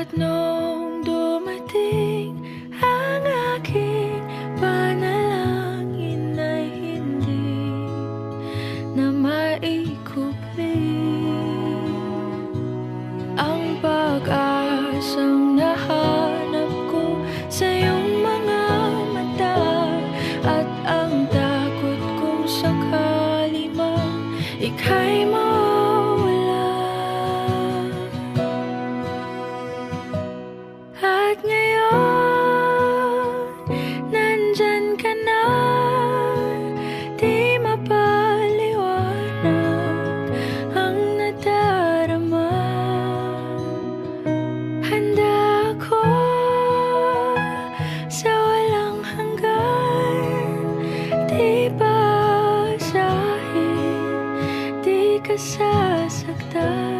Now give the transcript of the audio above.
At nung dumating ang aking panalangin ay hindi na maikupli ang pag-asang nahanap ko sa iyong mga mata, at ang takot kong sakali man ika'y mawala. At ngayon, nandyan ka na, di mapaliwanag ang nadarama. Handa ako sa walang hanggan, di basahin, di ka sasaktan.